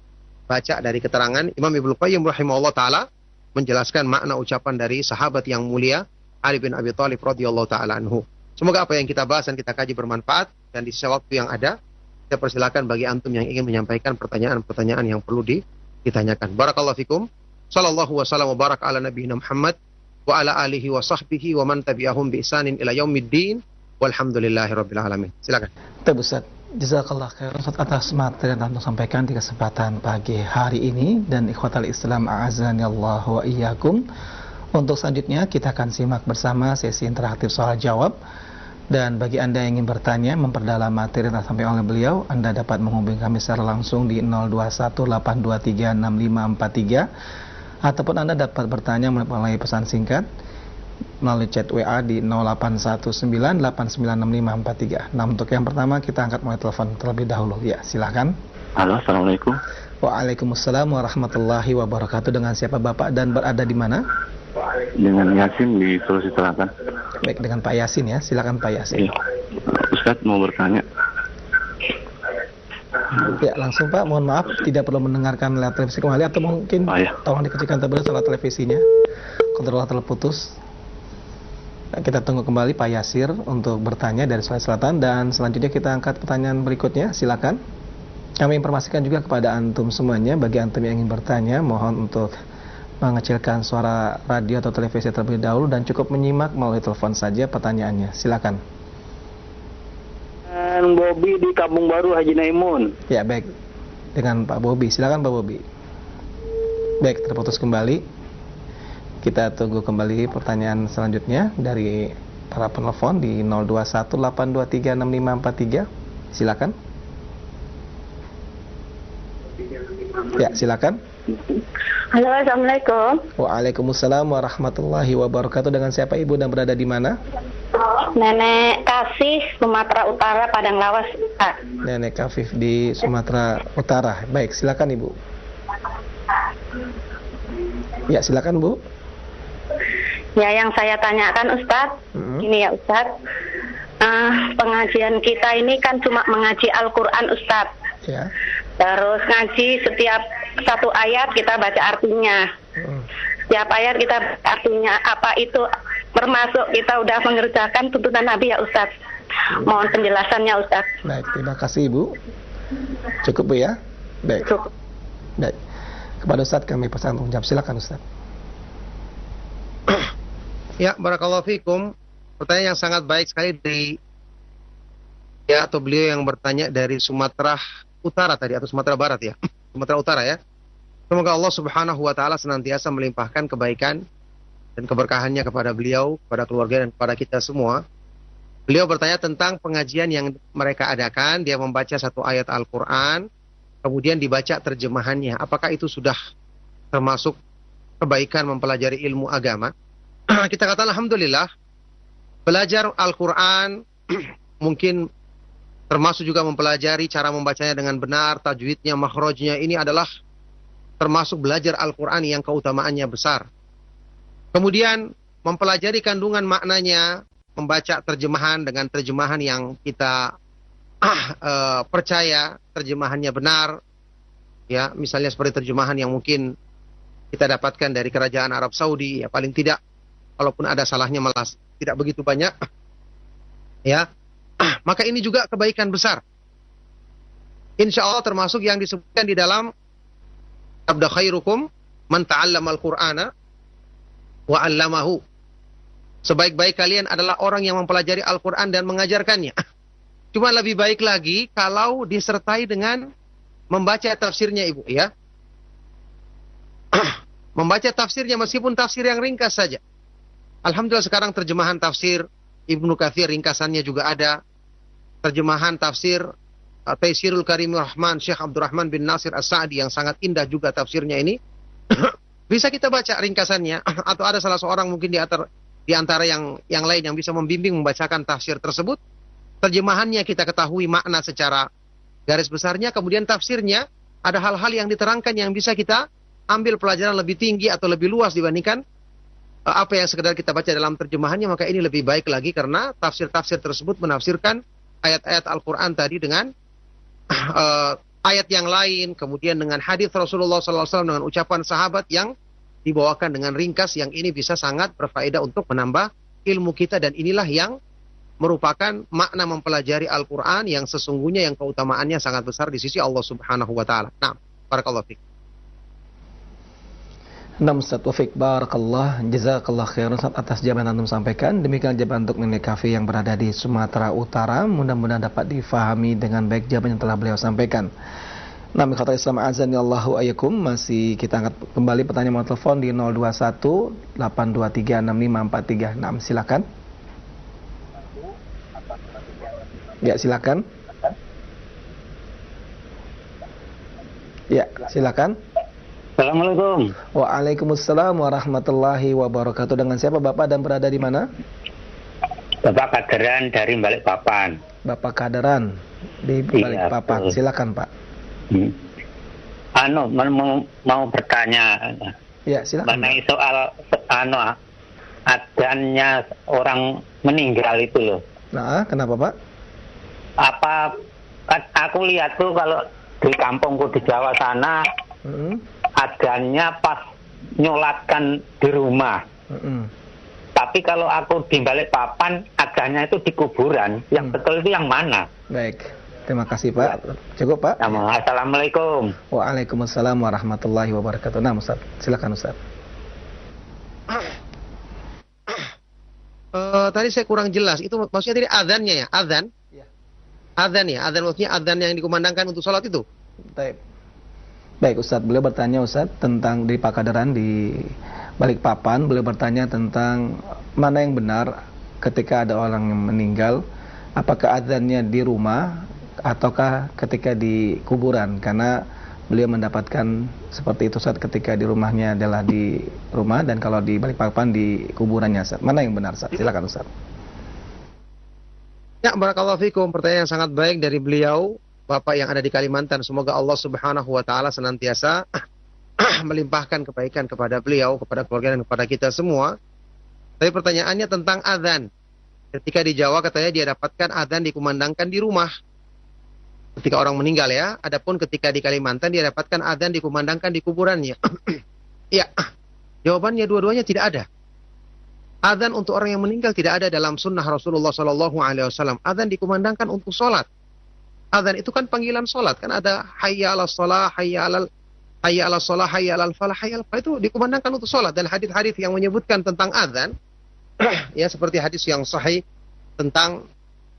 baca dari keterangan Imam Ibnu Qayyim rahimahullah ta'ala menjelaskan makna ucapan dari sahabat yang mulia Ali bin Abi Thalib radhiyallahu ta'ala anhu. Semoga apa yang kita bahas dan kita kaji bermanfaat, dan di sisa waktu yang ada saya persilakan bagi antum yang ingin menyampaikan pertanyaan-pertanyaan yang perlu ditanyakan. Barakallahu fikum. Sallallahu wasallam wa barak ala nabiyina Muhammad wa ala alihi wa sahbihi wa man tabi'ahum bi ihsanin ila yaumiddin. Walhamdulillahirabbil alamin. Silakan. Ustaz, jazakallah khairan Ustaz atas materi yang telah sampaikan di kesempatan pagi hari ini, dan ikhwatal Islam a'azani Allah wa iyyakum. Untuk selanjutnya kita akan simak bersama sesi interaktif soal jawab. Dan bagi Anda yang ingin bertanya, memperdalam materi yang disampaikan oleh beliau, Anda dapat menghubungi kami secara langsung di 0218236543, ataupun Anda dapat bertanya melalui pesan singkat melalui chat WA di 0819896543. Nah, untuk yang pertama kita angkat mulai telepon terlebih dahulu. Ya, silakan. Halo, assalamualaikum. Waalaikumsalam warahmatullahi wabarakatuh. Dengan siapa Bapak dan berada di mana? Dengan Yasin di Sulawesi Selatan. Baik, dengan Pak Yasin ya. Silakan Pak Yasin. Ustaz mau bertanya. Ya, langsung Pak. Mohon maaf tidak perlu mendengarkan lewat televisi kembali, atau mungkin tolong dikecilkan terlebih dahulu televisinya. Kontrol terputus. Kita tunggu kembali Pak Yasir untuk bertanya dari Sulawesi Selatan, dan selanjutnya kita angkat pertanyaan berikutnya. Silakan. Kami informasikan juga kepada antum semuanya, bagi antum yang ingin bertanya, mohon untuk mengecilkan suara radio atau televisi terlebih dahulu dan cukup menyimak melalui telepon saja pertanyaannya. Silakan. Bobi di Kampung Baru Haji Naimun. Ya, baik. Dengan Pak Bobi. Silakan Pak Bobi. Baik, terputus kembali. Kita tunggu kembali pertanyaan selanjutnya dari para penelpon di 0218236543. Silakan. Ya, silakan. Halo, assalamualaikum. Waalaikumsalam warahmatullahi wabarakatuh. Dengan siapa Ibu dan berada di mana? Nenek Kasih, Sumatera Utara, Padang Lawas, Pak. Nenek Kafif di Sumatera Utara. Baik, silakan Ibu. Ya, silakan Bu. Ya, yang saya tanyakan Ustadz, ini ya Ustadz, pengajian kita ini kan cuma mengaji Al-Quran Ustadz. Ya. Terus ngaji setiap satu ayat kita baca artinya. Setiap ayat kita baca artinya. Apa itu termasuk kita udah mengerjakan tuntunan Nabi ya Ustadz? Mohon penjelasannya Ustadz. Baik, terima kasih Ibu. Cukup Bu ya? Baik. Cukup. Baik. Kepada Ustadz kami persilakan untuk menjawab. Silakan Ustadz. Ya, barakallahu fikum. Pertanyaan yang sangat baik sekali dari atau beliau yang bertanya dari Sumatera Utara tadi atau Sumatera Barat ya. Sumatera Utara ya. Semoga Allah Subhanahu wa taala senantiasa melimpahkan kebaikan dan keberkahannya kepada beliau, kepada keluarga dan kepada kita semua. Beliau bertanya tentang pengajian yang mereka adakan, dia membaca satu ayat Al-Qur'an, kemudian dibaca terjemahannya. Apakah itu sudah termasuk kebaikan mempelajari ilmu agama? Kita katakan alhamdulillah, belajar Al-Quran mungkin termasuk juga mempelajari cara membacanya dengan benar, tajwidnya, makhrajnya. Ini adalah termasuk belajar Al-Quran yang keutamaannya besar. Kemudian mempelajari kandungan maknanya, membaca terjemahan dengan terjemahan yang kita percaya terjemahannya benar. Ya, misalnya seperti terjemahan yang mungkin kita dapatkan dari kerajaan Arab Saudi, ya paling tidak walaupun ada salahnya malah tidak begitu banyak, ya, maka ini juga kebaikan besar. Insya Allah termasuk yang disebutkan di dalam sabda khairukum man ta'allama al-Qur'ana wa 'allamahu. Sebaik-baik kalian adalah orang yang mempelajari Al-Quran dan mengajarkannya. Cuma lebih baik lagi kalau disertai dengan membaca tafsirnya Ibu, ya. Membaca tafsirnya meskipun tafsir yang ringkas saja. Alhamdulillah sekarang terjemahan tafsir Ibnu Katsir ringkasannya juga ada. Terjemahan tafsir Taisirul Karimur Rahman Syekh Abdurrahman bin Nasir As-Sa'di yang sangat indah juga tafsirnya ini. Bisa kita baca ringkasannya, atau ada salah seorang mungkin di antara yang lain yang bisa membimbing membacakan tafsir tersebut. Terjemahannya kita ketahui makna secara garis besarnya, kemudian tafsirnya ada hal-hal yang diterangkan yang bisa kita ambil pelajaran lebih tinggi atau lebih luas dibandingkan apa yang sekedar kita baca dalam terjemahannya. Maka ini lebih baik lagi karena tafsir-tafsir tersebut menafsirkan ayat-ayat Al-Quran tadi dengan ayat yang lain, kemudian dengan hadis Rasulullah SAW, dengan ucapan sahabat yang dibawakan dengan ringkas, yang ini bisa sangat berfaedah untuk menambah ilmu kita. Dan inilah yang merupakan makna mempelajari Al-Quran yang sesungguhnya yang keutamaannya sangat besar di sisi Allah Subhanahu wa Ta'ala. Nah, barakallahu fiik. Nah, Ustaz Taufik, barakallah, jazakallah khairan Ustaz atas jawaban antum sampaikan. Demikian jawaban untuk Nenek Kafi yang berada di Sumatera Utara. Mudah-mudahan dapat difahami dengan baik jawaban yang telah beliau sampaikan. Nah, kata Islam azani Allahu ayyakum, masih kita angkat kembali pertanyaan melalui telepon di 021 823 6543. Nah, silakan. Ya, silakan. Ya, silakan. Assalamualaikum. Waalaikumsalam warahmatullahi wabarakatuh. Dengan siapa Bapak dan berada di mana? Bapak Kaderan dari Balikpapan. Bapak Kaderan di Balikpapan. Silakan Pak. Mau bertanya. Ya, silakan. Mengenai soal adanya orang meninggal itu loh. Nah, kenapa Pak? Kan aku lihat tuh kalau di kampungku di Jawa sana, adanya pas nyolatkan di rumah. Tapi kalau aku di balik papan, adanya itu di kuburan. Yang betul itu yang mana? Baik. Terima kasih Pak. Cukup Pak? Assalamualaikum. Waalaikumsalam warahmatullahi wabarakatuh. Nah Ustaz, silakan Ustaz. Tadi saya kurang jelas. Itu maksudnya tadi adzannya ya? Adzan? Ya. Adzan ya? Adzan maksudnya adzan yang dikumandangkan untuk sholat itu? Baik Ustaz, beliau bertanya Ustaz tentang di Pakadaran di Balikpapan, beliau bertanya tentang mana yang benar ketika ada orang yang meninggal, apakah adzannya di rumah ataukah ketika di kuburan, karena beliau mendapatkan seperti itu Ustaz, ketika di rumahnya adalah di rumah dan kalau di Balikpapan di kuburannya Ustaz. Mana yang benar Ustaz? Silakan Ustaz. Ya, barakallahu fikum. Pertanyaan yang sangat baik dari beliau, Bapak yang ada di Kalimantan. Semoga Allah Subhanahu wa taala senantiasa melimpahkan kebaikan kepada beliau, kepada keluarga dan kepada kita semua. Tapi pertanyaannya tentang adzan. Ketika di Jawa katanya dia dapatkan adzan dikumandangkan di rumah ketika orang meninggal ya. Adapun ketika di Kalimantan dia dapatkan adzan dikumandangkan di kuburannya. Ya. Jawabannya dua-duanya tidak ada. Adzan untuk orang yang meninggal tidak ada dalam sunnah Rasulullah Sallallahu Alaihi Wasallam. Adzan dikumandangkan untuk sholat. Adzan itu kan panggilan sholat, kan ada hayya ala sholah, hayya ala sholah, hayya ala falah, hayya ala falah, itu dikumandangkan untuk sholat. Dan hadis-hadis yang menyebutkan tentang adzan, ya seperti hadis yang sahih tentang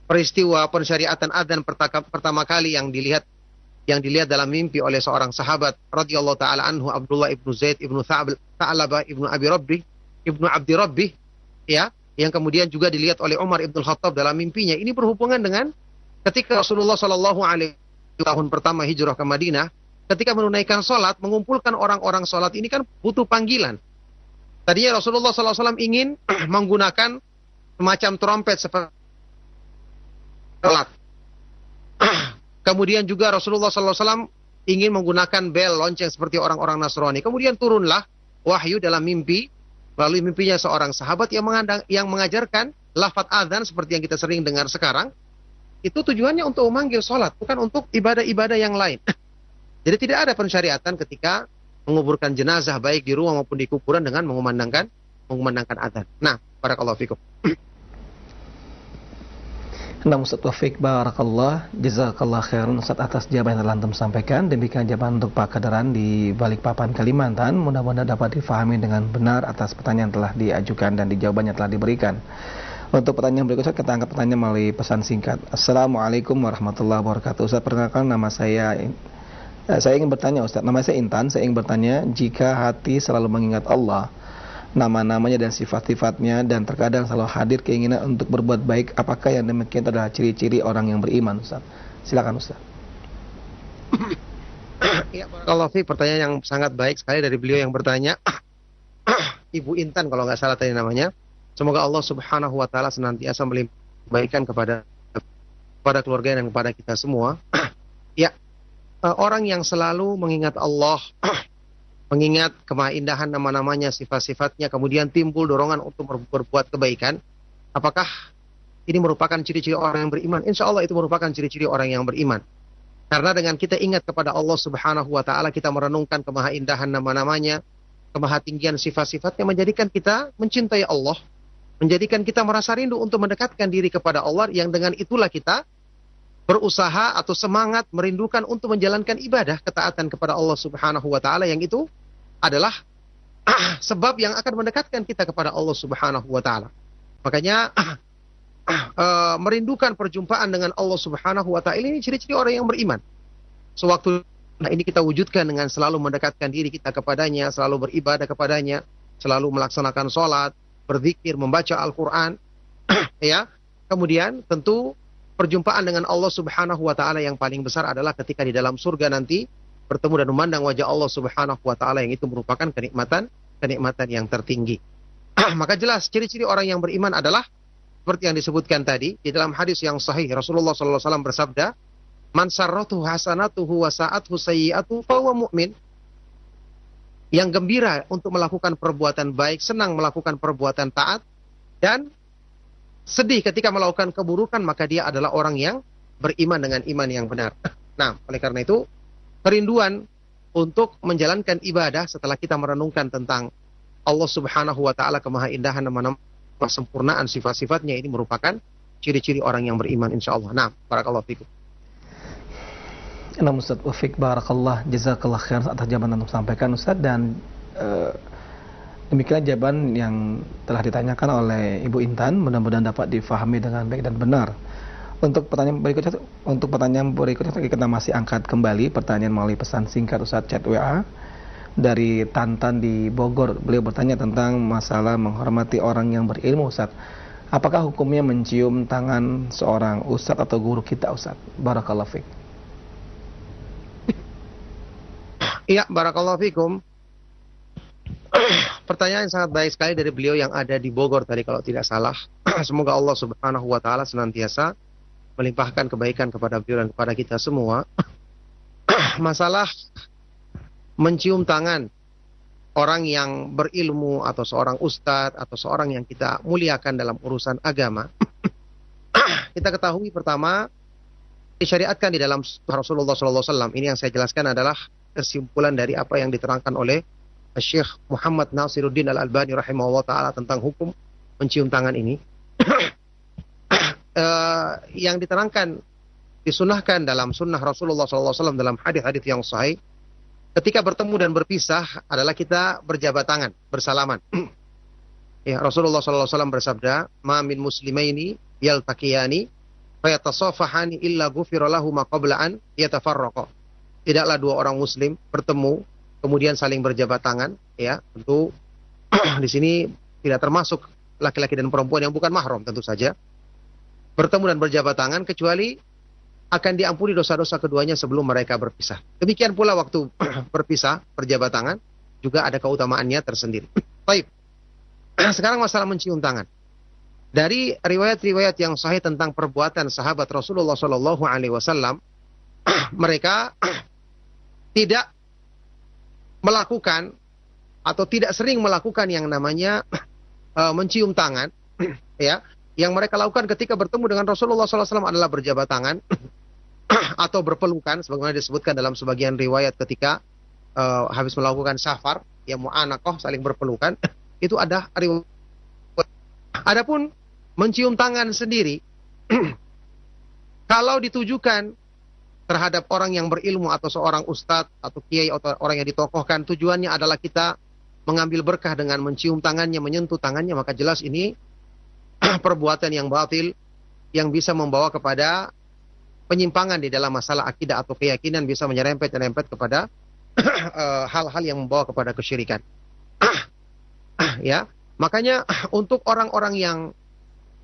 peristiwa pensyariatan adzan pertama kali yang dilihat dalam mimpi oleh seorang sahabat radhiyallahu taala anhu, Abdullah ibnu Zaid ibnu Tha'labah ibnu Abdi Rabbih, ya, yang kemudian juga dilihat oleh Umar ibn Khattab dalam mimpinya. Ini berhubungan dengan ketika Rasulullah Shallallahu Alaihi tahun pertama hijrah ke Madinah, ketika menunaikan sholat, mengumpulkan orang-orang sholat ini kan butuh panggilan. Tadinya Rasulullah Sallallahu Alaihi Wasallam ingin menggunakan semacam trompet seperti sholat. Kemudian juga Rasulullah Sallallahu Alaihi Wasallam ingin menggunakan bel lonceng seperti orang-orang Nasrani. Kemudian turunlah wahyu dalam mimpi. Melalui mimpinya seorang sahabat yang mengajarkan lafaz adzan seperti yang kita sering dengar sekarang. Itu tujuannya untuk memanggil sholat, bukan untuk ibadah-ibadah yang lain. Jadi tidak ada pensyariatan ketika menguburkan jenazah baik di rumah maupun di kuburan dengan mengumandangkan adzan. Nah, barakallahu fikum. Nah, Ustaz Taufik barakallah, jazakallah khairan Ustaz atas jawaban yang telah antum sampaikan. Demikian jawaban untuk Pak Kadaran di Balikpapan, Kalimantan. Mudah-mudahan dapat difahami dengan benar atas pertanyaan yang telah diajukan dan jawabannya telah diberikan. Untuk pertanyaan berikutnya kita angkat pertanyaan melalui pesan singkat. Assalamualaikum warahmatullahi wabarakatuh. Ustaz, perkenalkan nama saya ingin bertanya Ustaz, nama saya Intan. Saya ingin bertanya, jika hati selalu mengingat Allah, nama-namanya dan sifat-sifatnya, dan terkadang selalu hadir keinginan untuk berbuat baik, apakah yang demikian adalah ciri-ciri orang yang beriman Ustaz? Silakan Ustaz. Ya, barakallahu fiik, pertanyaan yang sangat baik sekali dari beliau yang bertanya. Ibu Intan kalau nggak salah tadi namanya. Semoga Allah Subhanahu wa taala senantiasa melimpahkan kepada keluarga dan kepada kita semua. Ya, orang yang selalu mengingat Allah, mengingat kemahindahan nama-namanya, sifat-sifatnya, kemudian timbul dorongan untuk berbuat kebaikan, apakah ini merupakan ciri-ciri orang yang beriman? Insya Allah itu merupakan ciri-ciri orang yang beriman. Karena dengan kita ingat kepada Allah Subhanahu wa taala, kita merenungkan kemahindahan nama-namanya, kemahatinggian sifat-sifatnya, menjadikan kita mencintai Allah, menjadikan kita merasa rindu untuk mendekatkan diri kepada Allah, yang dengan itulah kita berusaha atau semangat merindukan untuk menjalankan ibadah ketaatan kepada Allah Subhanahu wa taala, yang itu adalah sebab yang akan mendekatkan kita kepada Allah Subhanahu wa taala. Makanya merindukan perjumpaan dengan Allah Subhanahu wa taala ini ciri-ciri orang yang beriman. Sewaktu ini kita wujudkan dengan selalu mendekatkan diri kita kepadanya, selalu beribadah kepadanya, selalu melaksanakan sholat, berzikir, membaca Al-Quran, ya. Kemudian tentu perjumpaan dengan Allah Subhanahu wa taala yang paling besar adalah ketika di dalam surga nanti bertemu dan memandang wajah Allah Subhanahu wa taala, yang itu merupakan kenikmatan yang tertinggi. Maka jelas ciri-ciri orang yang beriman adalah seperti yang disebutkan tadi di dalam hadis yang sahih. Rasulullah sallallahu alaihi wasallam bersabda, "Man sarratuhu hasanatuhu wa sa'atuhu sayyi'atuhu fa huwa mu'min." Yang gembira untuk melakukan perbuatan baik, senang melakukan perbuatan taat, dan sedih ketika melakukan keburukan, maka dia adalah orang yang beriman dengan iman yang benar. Nah, oleh karena itu, kerinduan untuk menjalankan ibadah setelah kita merenungkan tentang Allah Subhanahu wa taala, kemahaindahan nama-nama kesempurnaan sifat-sifatnya, ini merupakan ciri-ciri orang yang beriman insyaallah. Nah, barakallahu fikum. Nah, Ustaz Wafik barakallah jazakallah khair atas jawaban yang sampaikan Ustaz, dan demikian jawaban yang telah ditanyakan oleh Ibu Intan, mudah-mudahan dapat difahami dengan baik dan benar. Untuk pertanyaan berikutnya kita masih angkat kembali pertanyaan melalui pesan singkat Ustaz, chat WA dari Tantan di Bogor. Beliau bertanya tentang masalah menghormati orang yang berilmu Ustaz. Apakah hukumnya mencium tangan seorang ustaz atau guru kita Ustaz? Barakallahu fiik. Iya, barakallahu fikum. Pertanyaan yang sangat baik sekali dari beliau yang ada di Bogor tadi kalau tidak salah. Semoga Allah Subhanahu wa taala senantiasa melimpahkan kebaikan kepada beliau dan kepada kita semua. Masalah mencium tangan orang yang berilmu atau seorang ustadz atau seorang yang kita muliakan dalam urusan agama. Kita ketahui pertama disyariatkan di dalam Rasulullah SAW. Ini yang saya jelaskan adalah kesimpulan dari apa yang diterangkan oleh Syekh Muhammad Nasiruddin Al-Albani rahimahullah ta'ala tentang hukum mencium tangan ini. Yang diterangkan, disunahkan dalam sunnah Rasulullah SAW dalam hadis-hadis yang sahih, ketika bertemu dan berpisah adalah kita berjabat tangan, bersalaman. Ya, Rasulullah SAW bersabda, "Ma min muslimaini yaltaqiyani fayatasafahani illa ghufira lahu ma qabla an yatafarraqa." Tidaklah dua orang muslim bertemu kemudian saling berjabat tangan, ya. Tentu di sini tidak termasuk laki-laki dan perempuan yang bukan mahram tentu saja. Bertemu dan berjabat tangan kecuali akan diampuni dosa-dosa keduanya sebelum mereka berpisah. Demikian pula waktu berpisah, berjabat tangan juga ada keutamaannya tersendiri. Baik. Sekarang masalah mencium tangan. Dari riwayat-riwayat yang sahih tentang perbuatan sahabat Rasulullah SAW, mereka tidak melakukan atau tidak sering melakukan yang namanya mencium tangan, ya. Yang mereka lakukan ketika bertemu dengan Rasulullah SAW adalah berjabat tangan atau berpelukan, sebagaimana disebutkan dalam sebagian riwayat ketika habis melakukan safar, ya mu'anaqah, saling berpelukan. Itu ada riwayat. Adapun mencium tangan sendiri, kalau ditujukan terhadap orang yang berilmu atau seorang ustadz atau kiai atau orang yang ditokohkan, tujuannya adalah kita mengambil berkah dengan mencium tangannya, menyentuh tangannya, maka jelas ini perbuatan yang batil yang bisa membawa kepada penyimpangan di dalam masalah akidah atau keyakinan, bisa menyerempet kepada hal-hal yang membawa kepada kesyirikan. Ya, makanya untuk orang-orang yang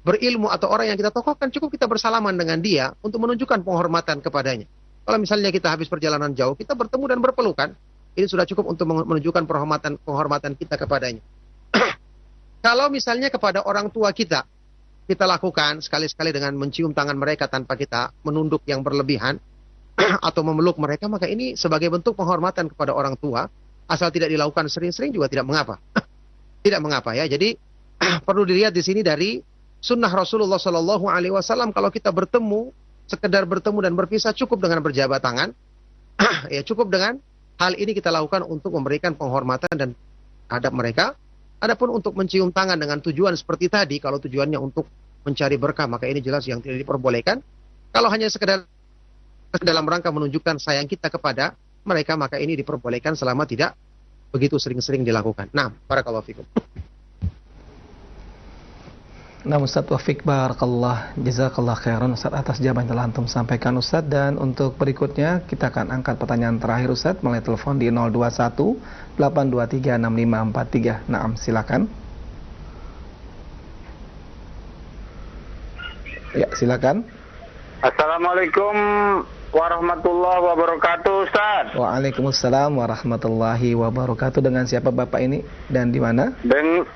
berilmu atau orang yang kita tokohkan, cukup kita bersalaman dengan dia untuk menunjukkan penghormatan kepadanya. Kalau misalnya kita habis perjalanan jauh, kita bertemu dan berpelukan, ini sudah cukup untuk menunjukkan penghormatan kita kepadanya. Kalau misalnya kepada orang tua kita lakukan sekali-sekali dengan mencium tangan mereka tanpa kita menunduk yang berlebihan atau memeluk mereka, maka ini sebagai bentuk penghormatan kepada orang tua, asal tidak dilakukan sering-sering juga tidak mengapa. Tidak mengapa ya. Jadi perlu dilihat di sini dari sunnah Rasulullah Sallallahu Alaihi Wasallam, kalau kita bertemu, sekedar bertemu dan berpisah, cukup dengan berjabat tangan. Ya, cukup dengan hal ini kita lakukan untuk memberikan penghormatan dan terhadap mereka. Adapun untuk mencium tangan dengan tujuan seperti tadi, kalau tujuannya untuk mencari berkah, maka ini jelas yang tidak diperbolehkan. Kalau hanya sekedar dalam rangka menunjukkan sayang kita kepada mereka, maka ini diperbolehkan selama tidak begitu sering-sering dilakukan. Nah, barakallahu fikum. Nah, Ustaz Wafik barakallah jazakallah khairan Ustaz atas jawaban yang telah antum sampaikan Ustaz. Dan untuk berikutnya kita akan angkat pertanyaan terakhir Ustaz melalui telepon di 021 823 6543. Naam, silakan. Ya, silakan. Assalamualaikum warahmatullahi wabarakatuh, Ustaz. Waalaikumsalam warahmatullahi wabarakatuh. Dengan siapa Bapak ini dan di mana?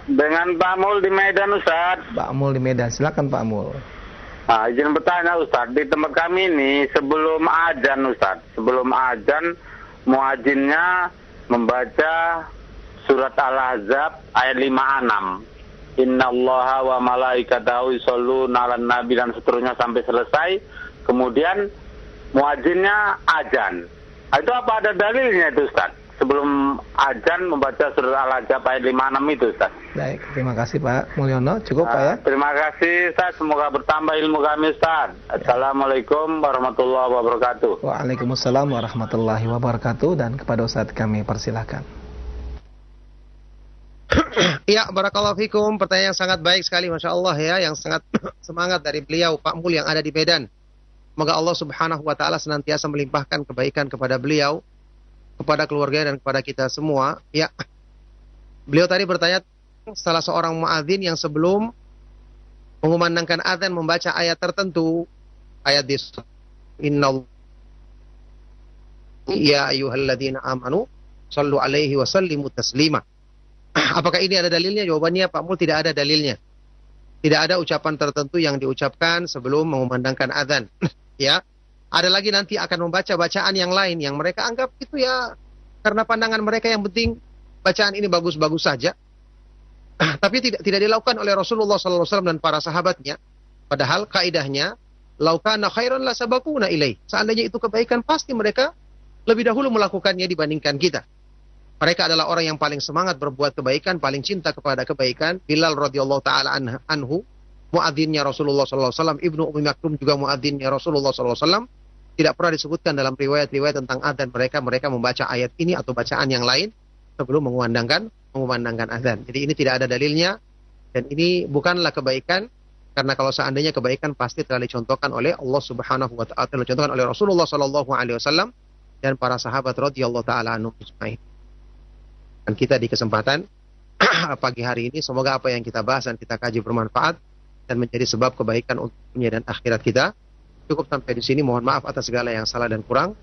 Dengan Pak Mul di Medan, Ustaz. Pak Mul di Medan, silakan Pak Mul. Nah, izin bertanya, Ustaz. Di tempat kami ini sebelum adzan, Ustaz, sebelum adzan muadzinnya membaca surat Al-Ahzab ayat 56. Innallaha wa malaikatahu yusholluna 'alan nabi dan seterusnya sampai selesai. Kemudian muadzinnya adzan. Itu apa ada dalilnya itu, Ustaz? sebelum azan membaca surat Al-Ahzab ayat 56 itu Ustaz. Baik, terima kasih Pak Mulyono. Cukup Pak ya? Terima kasih Ustaz, semoga bertambah ilmu kami Ustaz. Assalamualaikum warahmatullahi wabarakatuh. Waalaikumsalam warahmatullahi wabarakatuh. Dan kepada Ustaz kami persilahkan. Ya, barakallahu fikum. Pertanyaan yang sangat baik sekali, Masya Allah ya, yang sangat semangat dari beliau, Pak Mul yang ada di Medan. Semoga Allah subhanahu wa ta'ala senantiasa melimpahkan kebaikan kepada beliau, kepada keluarga dan kepada kita semua. Ya, beliau tadi bertanya, salah seorang muadzin yang sebelum mengumandangkan azan membaca ayat tertentu, ayat di Inna ya ayyuhalladzina amanu sallu alaihi wa sallimu taslima. Apakah ini ada dalilnya? Jawabannya Pak Mul, tidak ada dalilnya. Tidak ada ucapan tertentu yang diucapkan sebelum mengumandangkan azan. Ya, ada lagi nanti akan membaca bacaan yang lain yang mereka anggap itu ya karena pandangan mereka yang penting bacaan ini bagus-bagus saja. Tapi tidak dilakukan oleh Rasulullah SAW dan para sahabatnya. Padahal kaidahnya laukana khairan la sabaquna ilaih. Seandainya itu kebaikan pasti mereka lebih dahulu melakukannya dibandingkan kita. Mereka adalah orang yang paling semangat berbuat kebaikan, paling cinta kepada kebaikan. Bilal radhiyallahu taala anhu, muadzinnya Rasulullah sallallahu alaihi wasallam, Ibnu Ummi Maktum juga muadzinnya Rasulullah sallallahu alaihi wasallam. Tidak pernah disebutkan dalam riwayat-riwayat tentang adzan mereka membaca ayat ini atau bacaan yang lain sebelum mengumandangkan adzan. Jadi ini tidak ada dalilnya dan ini bukanlah kebaikan, karena kalau seandainya kebaikan pasti telah dicontohkan oleh Allah Subhanahu wa taala, telah dicontohkan oleh Rasulullah sallallahu alaihi wasallam dan para sahabat radhiyallahu taala anhum ajmain. Dan kita di kesempatan pagi hari ini, semoga apa yang kita bahas dan kita kaji bermanfaat dan menjadi sebab kebaikan untuk dunia dan akhirat kita. Cukup sampai di sini. Mohon maaf atas segala yang salah dan kurang.